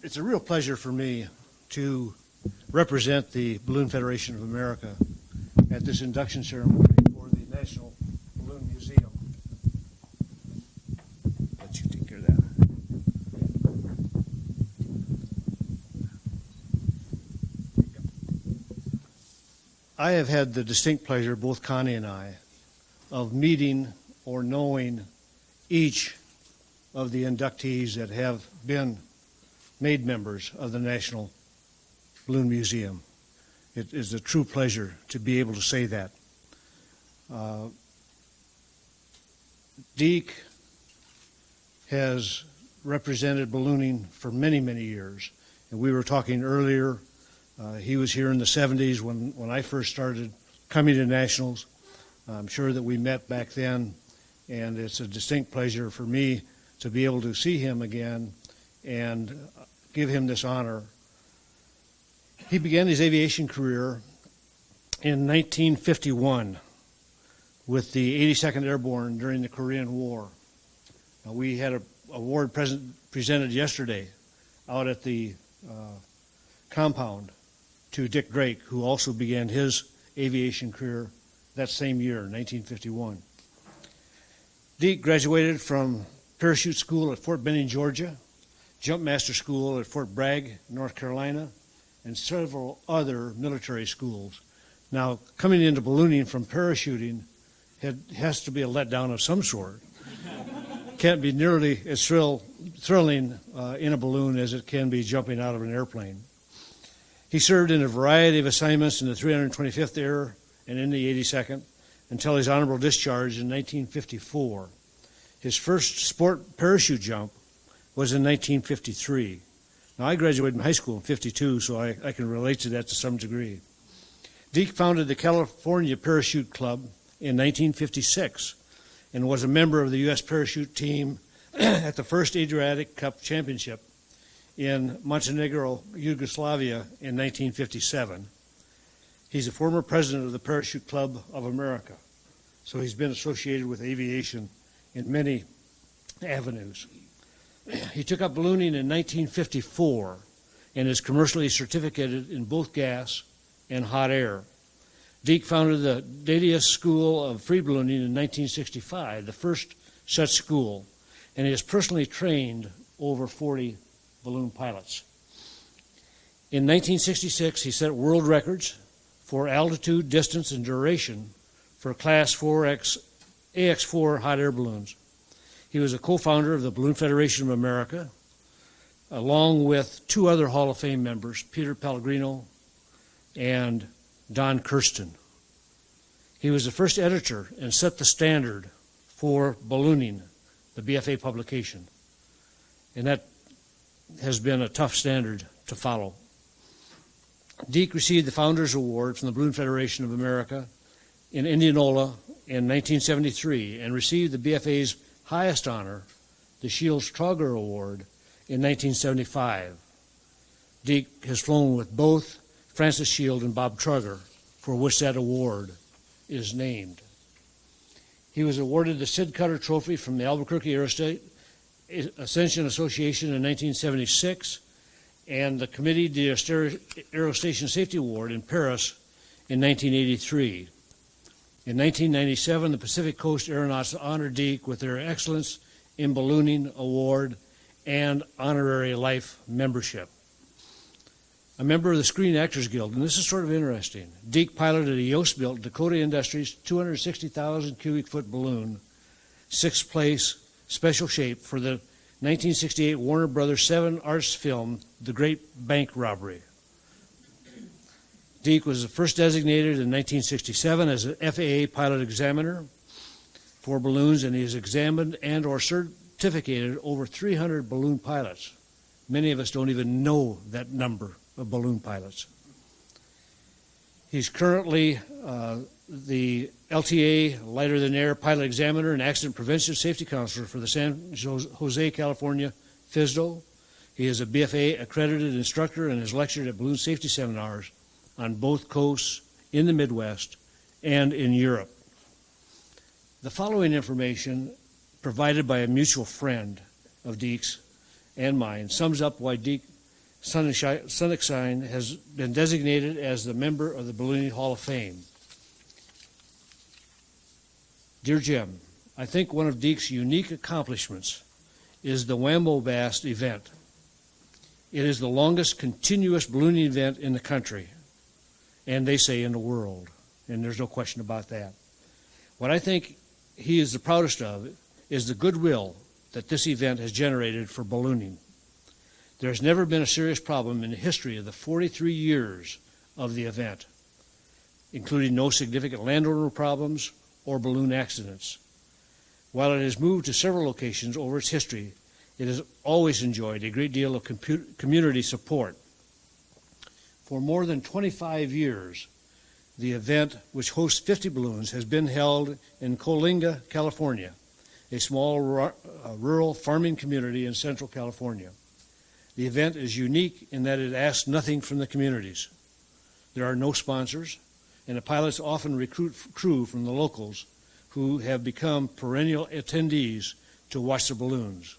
It's a real pleasure for me to represent the Balloon Federation of America at this induction ceremony for the National Balloon Museum. Let you take care of that. I have had the distinct pleasure, both Connie and I, of meeting or knowing each of the inductees that have been made members of the National Balloon Museum. It is a true pleasure to be able to say that. Deke has represented ballooning for many, many years. And we were talking earlier, he was here in the 70s when I first started coming to Nationals. I'm sure that we met back then, and it's a distinct pleasure for me to be able to see him again and give him this honor. He began his aviation career in 1951 with the 82nd Airborne during the Korean War. Now, we had an award presented yesterday out at the compound to Dick Drake, who also began his aviation career that same year, 1951. Deke graduated from Parachute School at Fort Benning, Georgia, Jumpmaster School at Fort Bragg, North Carolina, and several other military schools. Now, coming into ballooning from parachuting has to be a letdown of some sort. Can't be nearly as thrilling in a balloon as it can be jumping out of an airplane. He served in a variety of assignments in the 325th Air and in the 82nd until his honorable discharge in 1954. His first sport parachute jump was in 1953. Now, I graduated from high school in 52, so I can relate to that to some degree. Deke founded the California Parachute Club in 1956 and was a member of the U.S. parachute team at the first Adriatic Cup Championship in Montenegro, Yugoslavia in 1957. He's a former president of the Parachute Club of America, so he's been associated with aviation in many avenues. He took up ballooning in 1954 and is commercially certificated in both gas and hot air. Deke founded the Dadius School of Free Ballooning in 1965, the first such school, and he has personally trained over 40 balloon pilots. In 1966, he set world records for altitude, distance, and duration for Class 4X AX4 hot air balloons. He was a co-founder of the Balloon Federation of America, along with two other Hall of Fame members, Peter Pellegrino and Don Kirsten. He was the first editor and set the standard for ballooning, the BFA publication. And that has been a tough standard to follow. Deke received the Founders Award from the Balloon Federation of America in Indianola in 1973 and received the BFA's highest honor, the Shields Trauger Award, in 1975. Deke has flown with both Francis Shield and Bob Trauger, for which that award is named. He was awarded the Sid Cutter Trophy from the Albuquerque Ascension Association in 1976 and the Comité d'Aerostation Safety Award in Paris in 1983. In 1997, the Pacific Coast Aeronauts honored Deke with their Excellence in Ballooning Award and honorary life membership. A member of the Screen Actors Guild, and this is sort of interesting, Deke piloted a Yost-built Dakota Industries 260,000 cubic foot balloon, sixth place, special shape for the 1968 Warner Brothers 7 Arts film, The Great Bank Robbery. Deke was first designated in 1967 as an FAA pilot examiner for balloons, and he has examined and or certificated over 300 balloon pilots. Many of us don't even know that number of balloon pilots. He's currently the LTA, Lighter Than Air Pilot Examiner and Accident Prevention Safety Counselor for the San Jose, California FSDO. He is a BFA accredited instructor and has lectured at balloon safety seminars on both coasts, in the Midwest, and in Europe. The following information, provided by a mutual friend of Deke's and mine, sums up why Deke Sonnenschein has been designated as the member of the Ballooning Hall of Fame. Dear Jim, I think one of Deke's unique accomplishments is the Wammo-Bast event. It is the longest continuous ballooning event in the country, and they say in the world, and there's no question about that. What I think he is the proudest of is the goodwill that this event has generated for ballooning. There has never been a serious problem in the history of the 43 years of the event, including no significant landowner problems or balloon accidents. While it has moved to several locations over its history, it has always enjoyed a great deal of community support. For more than 25 years, the event, which hosts 50 balloons, has been held in Coalinga, California, a small rural farming community in central California. The event is unique in that it asks nothing from the communities. There are no sponsors, and the pilots often recruit crew from the locals who have become perennial attendees to watch the balloons.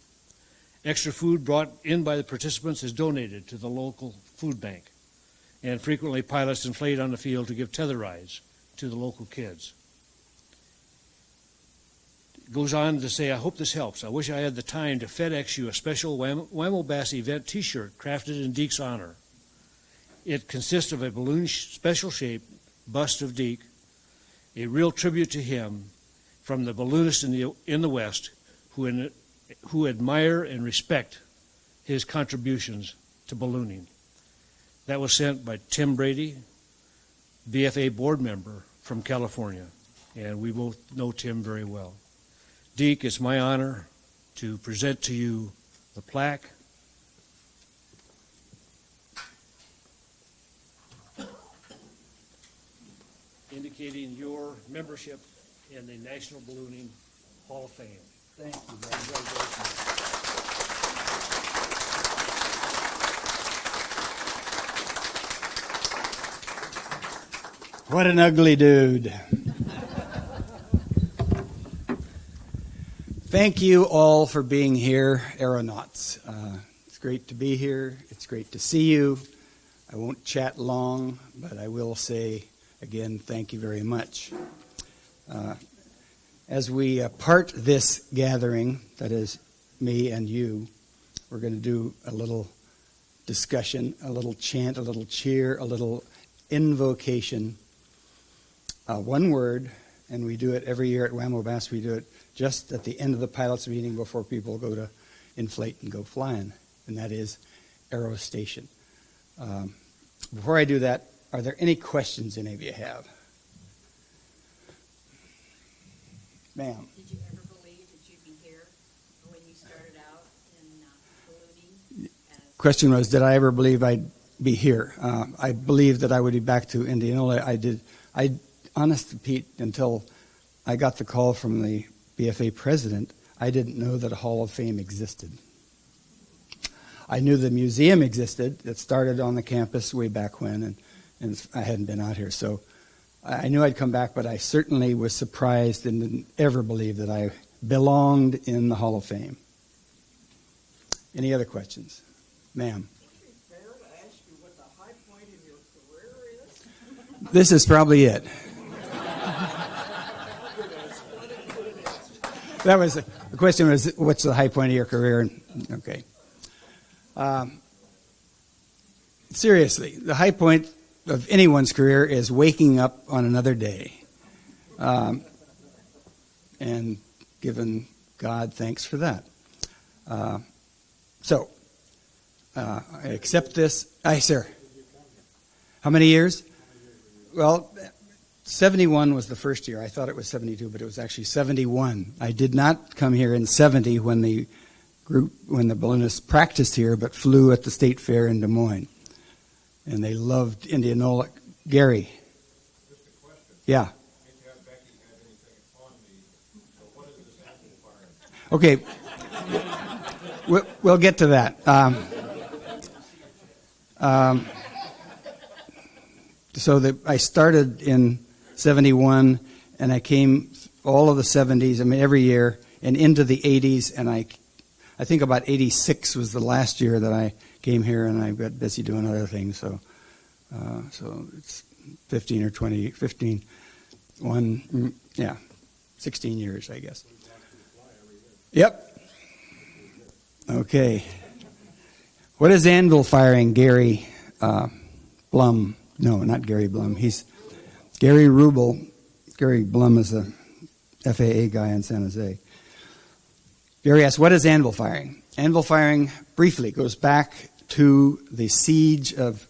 Extra food brought in by the participants is donated to the local food bank, and frequently pilots inflate on the field to give tether rides to the local kids. It goes on to say, I hope this helps. I wish I had the time to FedEx you a special Wammo-Bast event t-shirt crafted in Deke's honor. It consists of a balloon special shape bust of Deke, a real tribute to him from the balloonists in the West who admire and respect his contributions to ballooning. That was sent by Tim Brady, BFA board member from California, and we both know Tim very well. Deke, it's my honor to present to you the plaque indicating your membership in the National Ballooning Hall of Fame. Thank you. Congratulations. What an ugly dude. Thank you all for being here, aeronauts. It's great to be here. It's great to see you. I won't chat long, but I will say again, thank you very much. As we part this gathering, that is me and you, we're going to do a little discussion, a little chant, a little cheer, a little invocation. One word, and we do it every year at Wammo-Bast. We do it just at the end of the pilots' meeting before people go to inflate and go flying, and that is aerostation. Before I do that, are there any questions any of you have? Ma'am. Did you ever believe that you'd be here when you started out in ballooning? Question was, did I ever believe I'd be here? I believed that I would be back to Indianola. I honest to Pete, until I got the call from the BFA president, I didn't know that a Hall of Fame existed. I knew the museum existed. It started on the campus way back when, and I hadn't been out here. So I knew I'd come back, but I certainly was surprised and didn't ever believe that I belonged in the Hall of Fame. Any other questions? Ma'am. Would it be fair to ask you what the high point in your career is? This is probably it. That was the question. Was what's the high point of your career? Okay. Seriously, the high point of anyone's career is waking up on another day, and giving God thanks for that. So I accept this. Aye, sir. How many years? Well, 71 was the first year. I thought it was 72, but it was actually 71. I did not come here in 70 when the balloonists practiced here, but flew at the State Fair in Des Moines. And they loved Indianola. Gary. Just a question. Yeah. Becky had anything on me. So what is this amplifier? Okay. We'll get to that. I started in 71, and I came all of the 70s, I mean every year, and into the 80s, and I I think about 86 was the last year that I came here, and I got busy doing other things. So it's 15 or 20, 15, 16 years, I guess. Yep. Okay. What is anvil firing, Gary Blum? No, not Gary Blum. He's Gary Rubel. Gary Blum is a FAA guy in San Jose. Gary asks, what is anvil firing? Anvil firing, briefly, goes back to the siege of,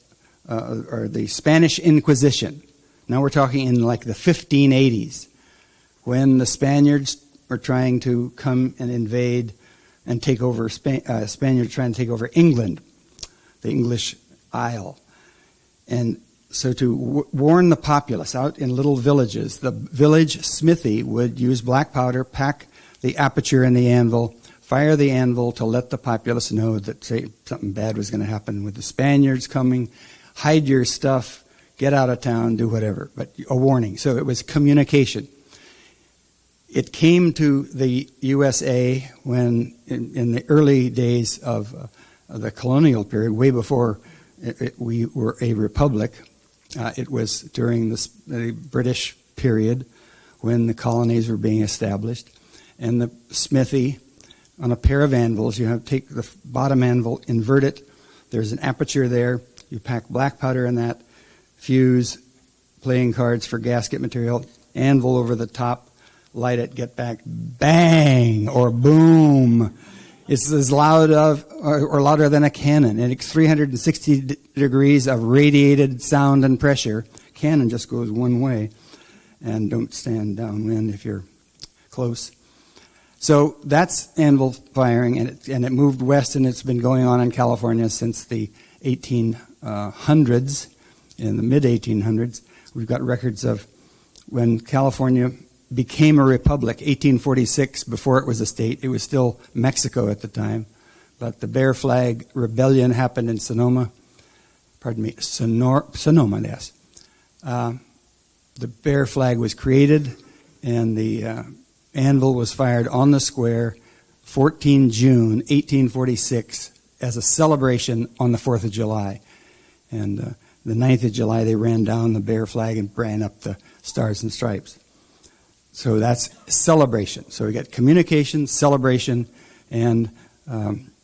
or the Spanish Inquisition. Now we're talking in like the 1580s, when the Spaniards were trying to come and invade and take over, Spaniards trying to take over England, the English Isle. And so to warn the populace out in little villages, the village smithy would use black powder, pack the aperture in the anvil, fire the anvil to let the populace know that something bad was going to happen with the Spaniards coming, hide your stuff, get out of town, do whatever, but a warning. So it was communication. It came to the USA when, in the early days of the colonial period, way before we were a republic. It was during the British period when the colonies were being established. And the smithy, on a pair of anvils, you have to take the bottom anvil, invert it. There's an aperture there. You pack black powder in that, fuse, playing cards for gasket material, anvil over the top, light it, get back, bang, or boom. It's as loud or louder than a cannon. And it's 360 degrees of radiated sound and pressure. Cannon just goes one way. And don't stand downwind if you're close. So that's anvil firing, and it moved west, and it's been going on in California since the 1800s. In the mid-1800s, we've got records of when California became a republic, 1846, before it was a state. It was still Mexico at the time. But the Bear Flag Rebellion happened in Sonoma. Sonoma, yes. The Bear Flag was created, and the anvil was fired on the square 14 June 1846 as a celebration on the 4th of July. And the 9th of July, they ran down the Bear Flag and ran up the Stars and Stripes. So that's celebration. So we got communication, celebration, and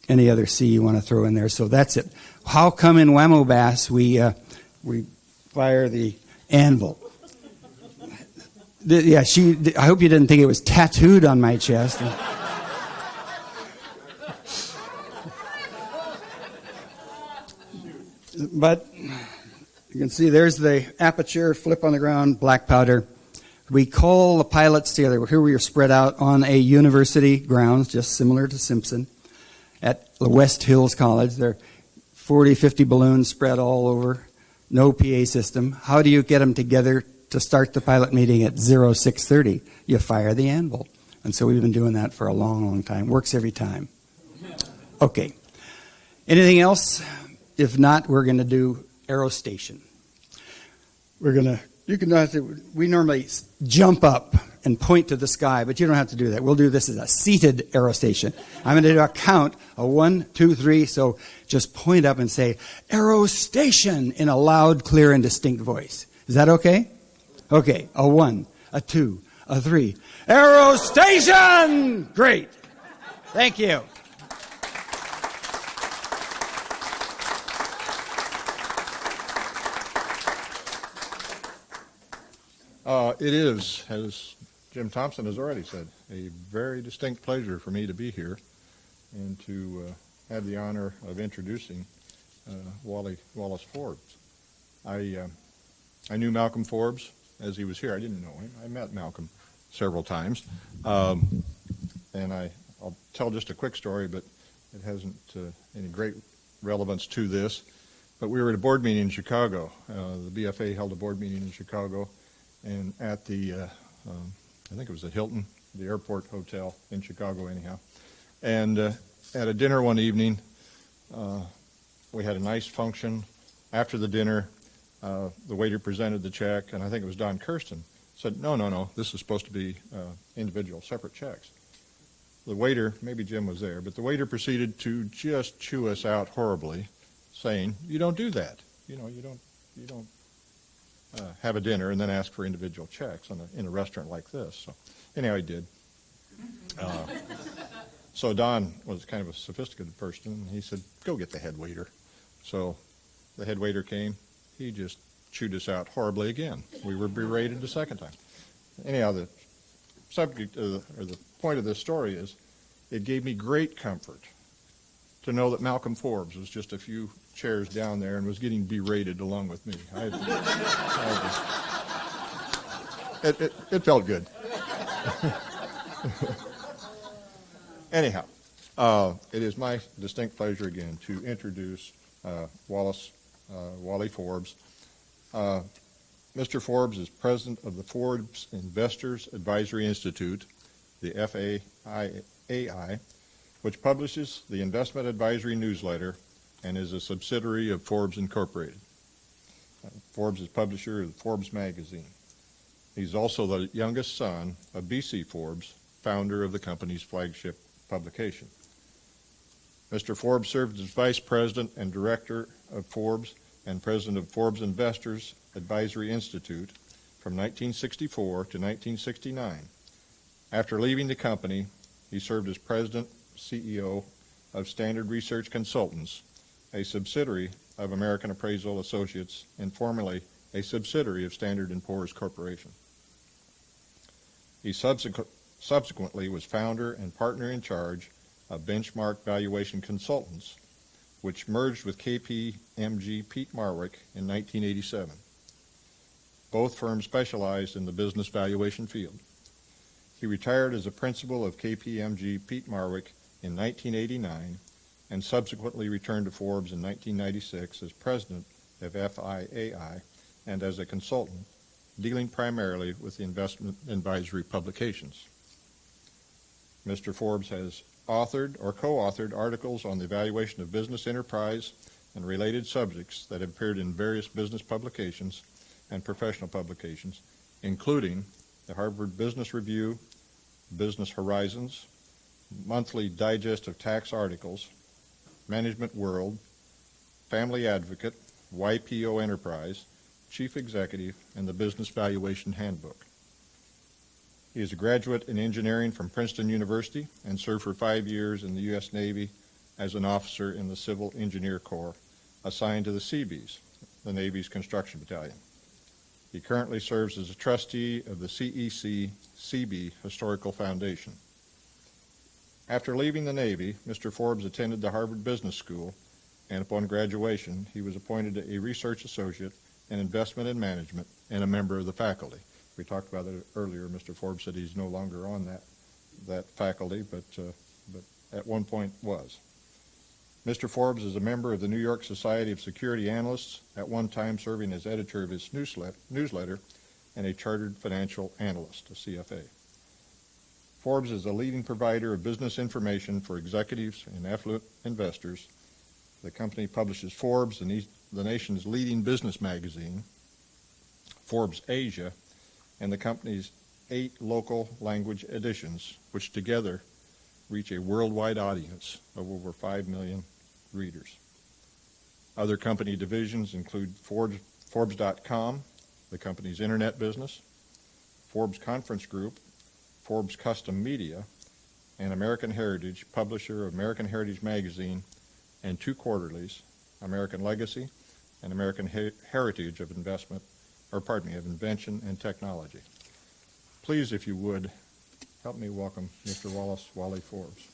any other C you want to throw in there. So that's it. How come in Wamo Bass we fire the anvil? I hope you didn't think it was tattooed on my chest. But you can see there's the aperture, flip on the ground, black powder. We call the pilots together. Here we are spread out on a university grounds, just similar to Simpson, at the West Hills College. There are 40, 50 balloons spread all over, no PA system. How do you get them together to start the pilot meeting at 06:30? You fire the anvil. And so we've been doing that for a long, long time. Works every time. Okay. Anything else? If not, we're going to do aerostation. We normally jump up and point to the sky, but you don't have to do that. We'll do this as a seated aerostation. I'm going to do a count, a 1, 2, 3, so just point up and say, aerostation, in a loud, clear, and distinct voice. Is that okay? Okay, a 1, a 2, a 3. Aerostation! Great. Thank you. It is, as Jim Thompson has already said, a very distinct pleasure for me to be here and to have the honor of introducing Wallace Forbes. I knew Malcolm Forbes as he was here. I didn't know him. I met Malcolm several times. And I'll tell just a quick story, but it hasn't any great relevance to this. But we were at a board meeting in Chicago. The BFA held a board meeting in Chicago, and at the, I think it was at Hilton, the airport hotel in Chicago anyhow. And at a dinner one evening, we had a nice function. After the dinner, the waiter presented the check, and I think it was Don Kirsten, said, no, this is supposed to be individual, separate checks. the waiter, maybe Jim was there, but the waiter proceeded to just chew us out horribly, saying, "You don't do that. You don't have a dinner and then ask for individual checks in a restaurant like this." So anyhow, he did. So Don was kind of a sophisticated person, and he said, "Go get the head waiter." So the head waiter came. He just chewed us out horribly again. We were berated the second time. Anyhow, the subject or the point of this story is it gave me great comfort to know that Malcolm Forbes was just a few chairs down there and was getting berated along with me. It felt good. Anyhow, it is my distinct pleasure again to introduce Wally Forbes. Mr. Forbes is president of the Forbes Investors Advisory Institute, the FAIAI, which publishes the Investment Advisory Newsletter and is a subsidiary of Forbes Incorporated. Forbes is publisher of Forbes magazine. He's also the youngest son of B.C. Forbes, founder of the company's flagship publication. Mr. Forbes served as vice president and director of Forbes and president of Forbes Investors Advisory Institute from 1964 to 1969. After leaving the company, he served as president, CEO of Standard Research Consultants, a subsidiary of American Appraisal Associates and formerly a subsidiary of Standard & Poor's Corporation. He subsequently was founder and partner in charge of Benchmark Valuation Consultants, which merged with KPMG Pete Marwick in 1987. Both firms specialized in the business valuation field. He retired as a principal of KPMG Pete Marwick in 1989 and subsequently returned to Forbes in 1996 as president of FIAI and as a consultant, dealing primarily with investment advisory publications. Mr. Forbes has authored or co-authored articles on the evaluation of business enterprise and related subjects that have appeared in various business publications and professional publications, including the Harvard Business Review, Business Horizons, Monthly Digest of Tax Articles, Management World, Family Advocate, YPO Enterprise, Chief Executive, and the Business Valuation Handbook. He is a graduate in engineering from Princeton University and served for 5 years in the U.S. Navy as an officer in the Civil Engineer Corps, assigned to the Seabees, the Navy's construction battalion. He currently serves as a trustee of the CEC Seabee Historical Foundation. After leaving the Navy, Mr. Forbes attended the Harvard Business School, and upon graduation, he was appointed a research associate in investment and management and a member of the faculty. We talked about it earlier. Mr. Forbes said he's no longer on that faculty, but at one point was. Mr. Forbes is a member of the New York Society of Security Analysts, at one time serving as editor of its newsletter, and a chartered financial analyst, a CFA. Forbes is a leading provider of business information for executives and affluent investors. The company publishes Forbes, the nation's leading business magazine, Forbes Asia, and the company's 8 local language editions, which together reach a worldwide audience of over 5 million readers. Other company divisions include Forbes.com, the company's internet business, Forbes Conference Group, Forbes Custom Media, and American Heritage, publisher of American Heritage Magazine, and 2 quarterlies, American Legacy and American Heritage of Invention and Technology. Please, if you would, help me welcome Mr. Wally Forbes.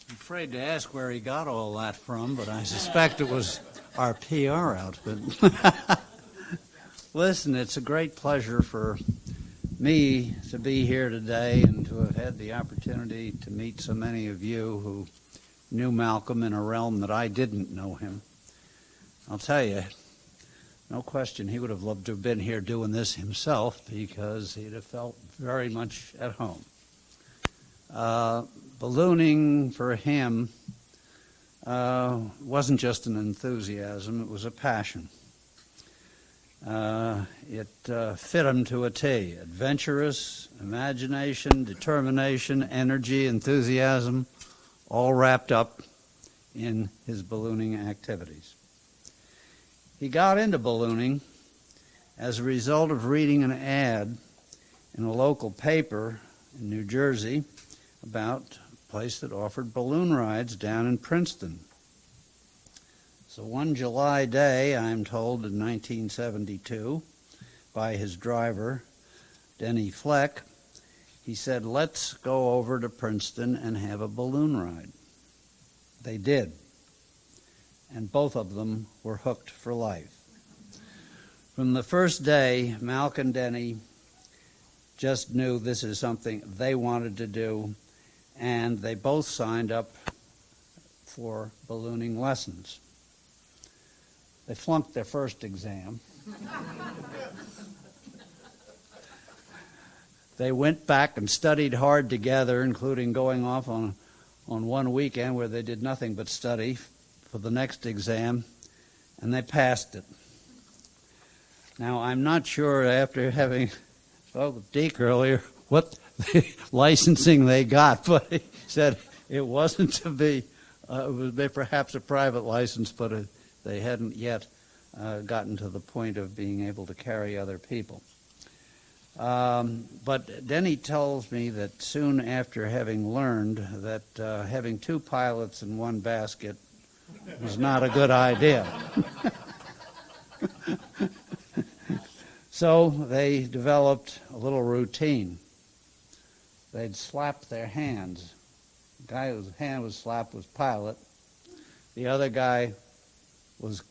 I'm afraid to ask where he got all that from, but I suspect it was our PR outfit. Listen, it's a great pleasure for me to be here today and to have had the opportunity to meet so many of you who knew Malcolm in a realm that I didn't know him. I'll tell you, no question, he would have loved to have been here doing this himself because he'd have felt very much at home. Ballooning for him wasn't just an enthusiasm, it was a passion. It fit him to a T. Adventurous, imagination, determination, energy, enthusiasm, all wrapped up in his ballooning activities. He got into ballooning as a result of reading an ad in a local paper in New Jersey about a place that offered balloon rides down in Princeton. So one July day, I'm told, in 1972, by his driver, Denny Fleck, he said, "Let's go over to Princeton and have a balloon ride." They did. And both of them were hooked for life. From the first day, Malk and Denny just knew this is something they wanted to do, and they both signed up for ballooning lessons. They flunked their first exam. They went back and studied hard together, including going off on one weekend where they did nothing but study for the next exam, and they passed it. Now, I'm not sure, after having spoke with Deke earlier, what the licensing they got, but he said it wasn't to be, it was perhaps a private license, but they hadn't yet gotten to the point of being able to carry other people. But Denny tells me that soon after having learned that having two pilots in one basket was not a good idea. So they developed a little routine. They'd slap their hands. The guy whose hand was slapped was pilot. The other guy was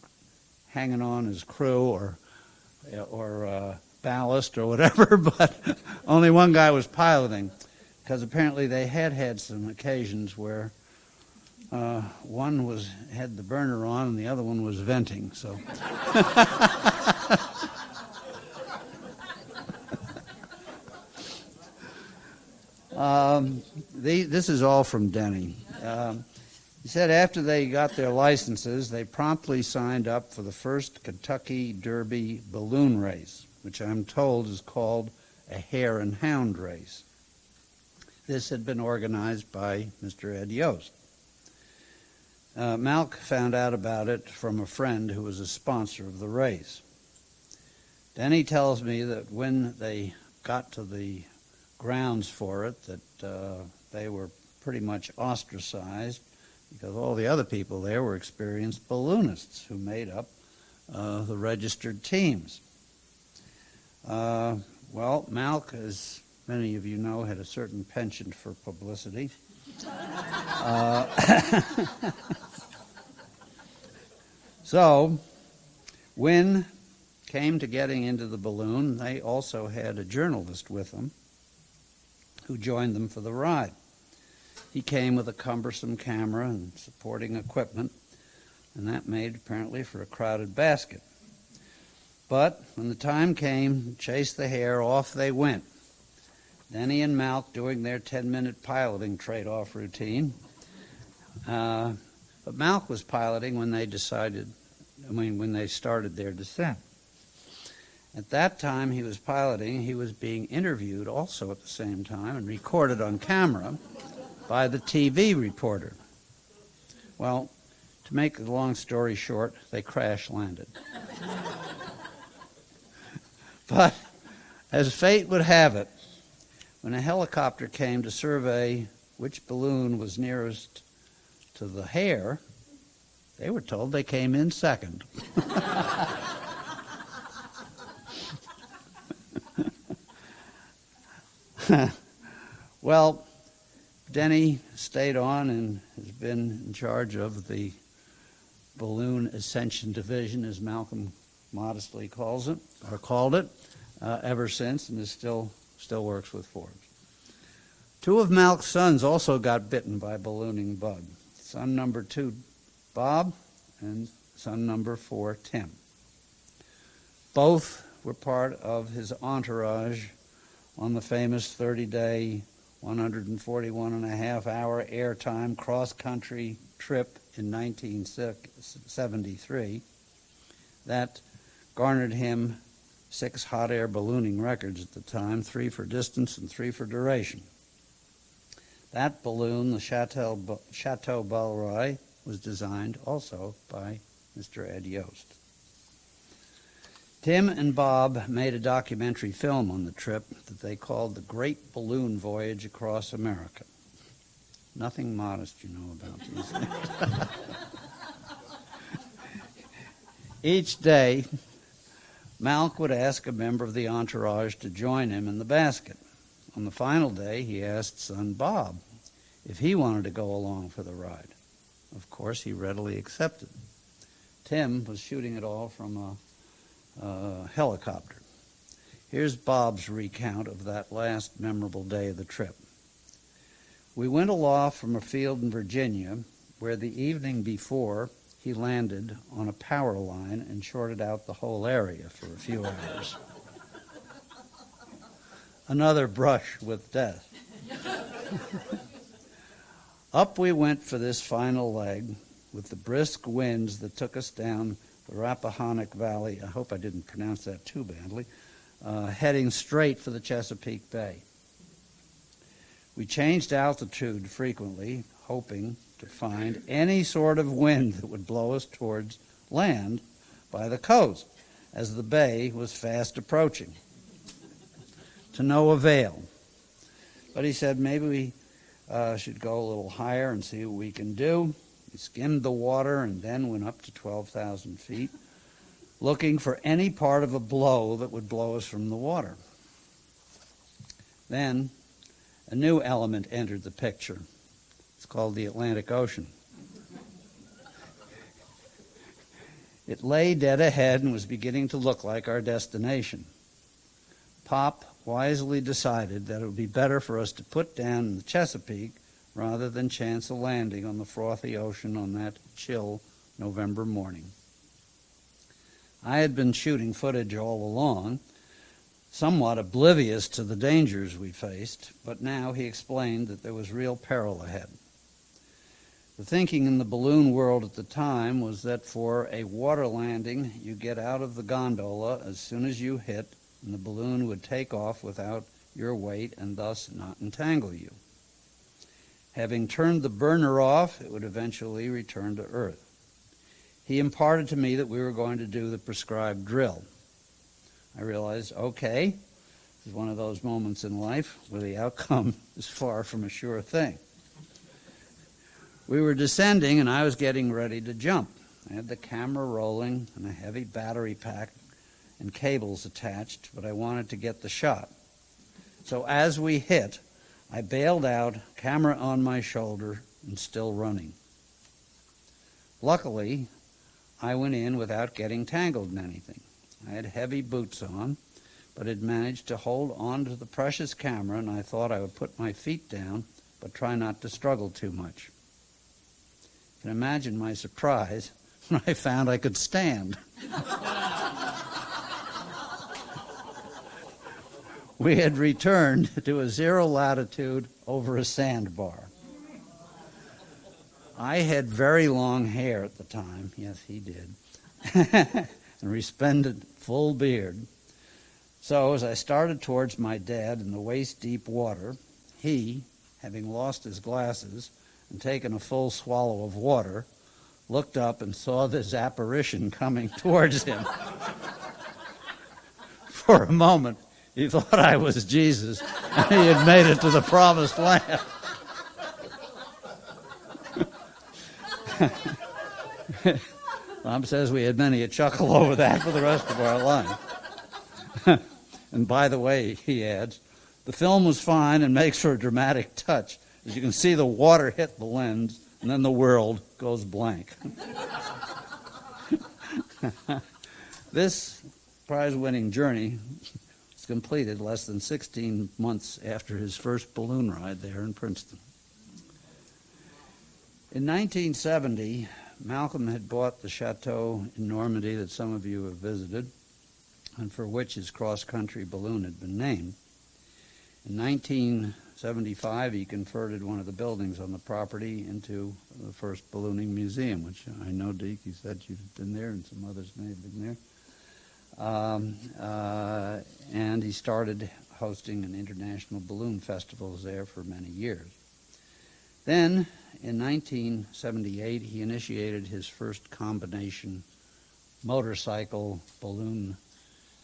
hanging on his crew or ballast or whatever, but only one guy was piloting, because apparently they had some occasions where one had the burner on and the other one was venting. So. This is all from Denny. He said after they got their licenses, they promptly signed up for the first Kentucky Derby balloon race, which I'm told is called a hare and hound race. This had been organized by Mr. Ed Yost. Malk found out about it from a friend who was a sponsor of the race. Denny tells me that when they got to the grounds for it, that they were pretty much ostracized because all the other people there were experienced balloonists who made up the registered teams. Well, Malk, as many of you know, had a certain penchant for publicity. So, when came to getting into the balloon, they also had a journalist with them who joined them for the ride. He came with a cumbersome camera and supporting equipment, and that made apparently for a crowded basket. But when the time came to chase the hare, off they went. Denny and Malk doing their 10-minute piloting trade-off routine. But Malk was piloting when they started their descent. At that time he was piloting, he was being interviewed also at the same time and recorded on camera by the TV reporter. Well, to make the long story short, they crash landed. But as fate would have it, when a helicopter came to survey which balloon was nearest to the hare, they were told they came in second. Well, Denny stayed on and has been in charge of the Balloon Ascension Division, as Malcolm modestly called it, ever since, and still works with Forbes. Two of Malk's sons also got bitten by a ballooning bug. Son number 2, Bob, and son number 4, Tim. Both were part of his entourage on the famous 30-day, 141.5-hour airtime cross-country trip in 1973 that garnered him 6 hot air ballooning records at the time, 3 for distance and 3 for duration. That balloon, the Chateau Balroy, was designed also by Mr. Ed Yost. Tim and Bob made a documentary film on the trip that they called The Great Balloon Voyage Across America. Nothing modest, you know, about these things. Each day, Malk would ask a member of the entourage to join him in the basket. On the final day, he asked son Bob if he wanted to go along for the ride. Of course, he readily accepted. Tim was shooting it all from a helicopter. Here's Bob's recount of that last memorable day of the trip. We went aloft from a field in Virginia where the evening before he landed on a power line and shorted out the whole area for a few hours. Another brush with death. Up we went for this final leg with the brisk winds that took us down the Rappahannock Valley, I hope I didn't pronounce that too badly, heading straight for the Chesapeake Bay. We changed altitude frequently, hoping to find any sort of wind that would blow us towards land by the coast, as the bay was fast approaching. To no avail. But he said maybe we should go a little higher and see what we can do. We skimmed the water and then went up to 12,000 feet, looking for any part of a blow that would blow us from the water. Then a new element entered the picture. It's called the Atlantic Ocean. It lay dead ahead and was beginning to look like our destination. Pop wisely decided that it would be better for us to put down in the Chesapeake rather than chance a landing on the frothy ocean on that chill November morning. I had been shooting footage all along, somewhat oblivious to the dangers we faced, but now he explained that there was real peril ahead. The thinking in the balloon world at the time was that for a water landing, you get out of the gondola as soon as you hit, and the balloon would take off without your weight and thus not entangle you. Having turned the burner off, it would eventually return to Earth. He imparted to me that we were going to do the prescribed drill. I realized, okay, this is one of those moments in life where the outcome is far from a sure thing. We were descending, and I was getting ready to jump. I had the camera rolling and a heavy battery pack and cables attached, but I wanted to get the shot. So as we hit, I bailed out, camera on my shoulder, and still running. Luckily, I went in without getting tangled in anything. I had heavy boots on, but had managed to hold on to the precious camera, and I thought I would put my feet down, but try not to struggle too much. You can imagine my surprise when I found I could stand. We had returned to a 0 latitude over a sandbar. I had very long hair at the time. Yes, he did. And resplendent full beard. So as I started towards my dad in the waist-deep water, he, having lost his glasses and taken a full swallow of water, looked up and saw this apparition coming towards him. For a moment, he thought I was Jesus, and he had made it to the promised land. Bob says we had many a chuckle over that for the rest of our life. And by the way, he adds, the film was fine and makes for a dramatic touch. As you can see, the water hit the lens, and then the world goes blank. This prize-winning journey was completed less than 16 months after his first balloon ride there in Princeton. In 1970, Malcolm had bought the chateau in Normandy that some of you have visited, and for which his cross-country balloon had been named. In 1975, he converted one of the buildings on the property into the first ballooning museum, which I know, Deke, you said you've been there, and some others may have been there. And he started hosting an international balloon festivals there for many years. Then, in 1978, he initiated his first combination motorcycle balloon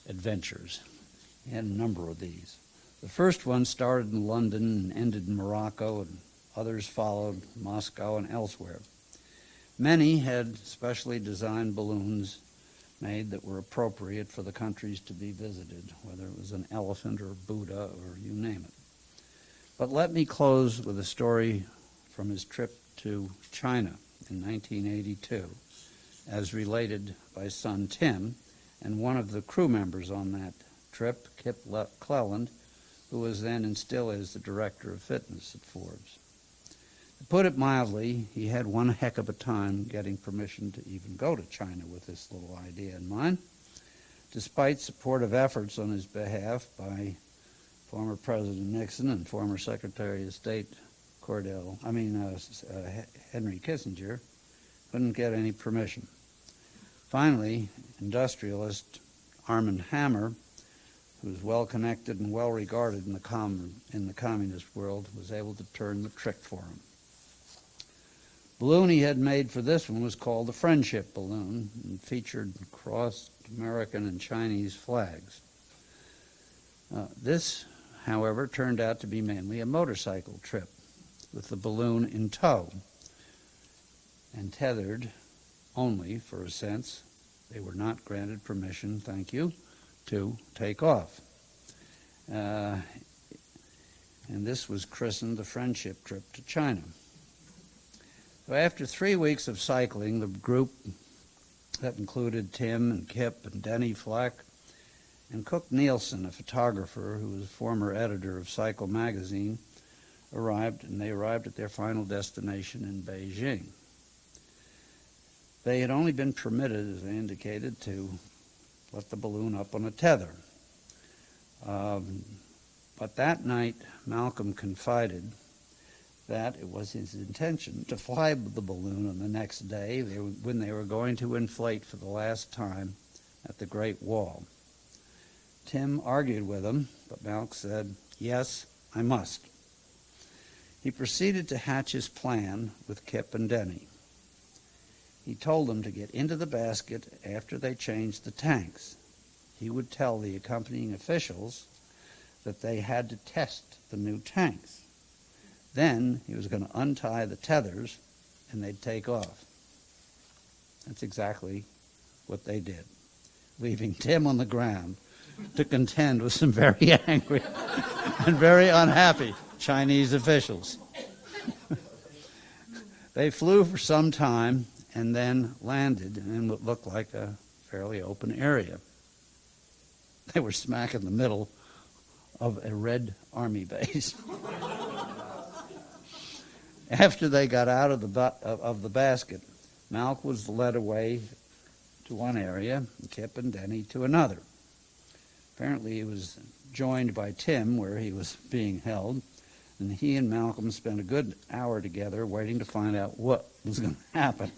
adventures. He had a number of these. The first one started in London and ended in Morocco, and others followed Moscow and elsewhere. Many had specially designed balloons made that were appropriate for the countries to be visited, whether it was an elephant or Buddha or you name it. But let me close with a story from his trip to China in 1982, as related by son Tim and one of the crew members on that trip, Kip Cleland, who was then and still is the director of fitness at Forbes. To put it mildly, he had one heck of a time getting permission to even go to China with this little idea in mind, despite supportive efforts on his behalf by former President Nixon and former Secretary of State Henry Kissinger. Couldn't get any permission. Finally, industrialist Armand Hammer, who's well connected and well regarded in the communist world, was able to turn the trick for him. Balloon he had made for this one was called the Friendship Balloon and featured crossed American and Chinese flags. This, however, turned out to be mainly a motorcycle trip with the balloon in tow and tethered only for a sense. They were not granted permission, thank you, to take off. And this was christened the Friendship Trip to China. So after 3 weeks of cycling, the group that included Tim and Kip and Denny Fleck and Cook Nielsen, a photographer who was former editor of Cycle magazine, arrived at their final destination in Beijing. They had only been permitted, as I indicated, to let the balloon up on a tether. But that night, Malcolm confided that it was his intention to fly the balloon on the next day when they were going to inflate for the last time at the Great Wall. Tim argued with him, but Malk said, "Yes, I must." He proceeded to hatch his plan with Kip and Denny. He told them to get into the basket after they changed the tanks. He would tell the accompanying officials that they had to test the new tanks. Then he was going to untie the tethers and they'd take off. That's exactly what they did, leaving Tim on the ground to contend with some very angry and very unhappy Chinese officials. They flew for some time and then landed in what looked like a fairly open area. They were smack in the middle of a Red Army base. After they got out of the basket, Malk was led away to one area, and Kip and Denny to another. Apparently he was joined by Tim where he was being held, and he and Malcolm spent a good hour together waiting to find out what was going to happen.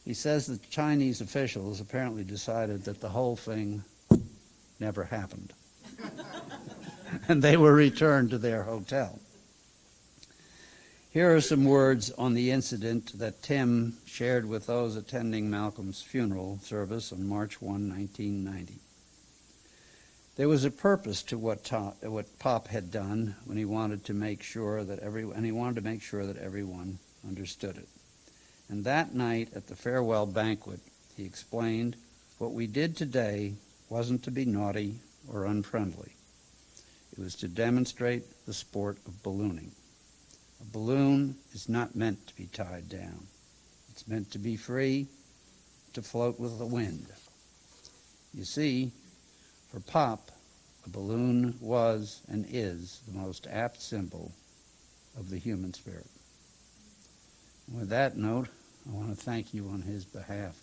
He says the Chinese officials apparently decided that the whole thing never happened, and they were returned to their hotel. Here are some words on the incident that Tim shared with those attending Malcolm's funeral service on March 1, 1990. There was a purpose to what Pop had done when he wanted to make sure that everyone understood it. And that night at the farewell banquet, he explained, what we did today wasn't to be naughty or unfriendly. It was to demonstrate the sport of ballooning. A balloon is not meant to be tied down. It's meant to be free, to float with the wind. You see, for Pop, a balloon was and is the most apt symbol of the human spirit. And with that note, I want to thank you on his behalf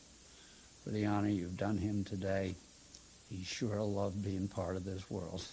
for the honor you've done him today. He sure loved being part of this world.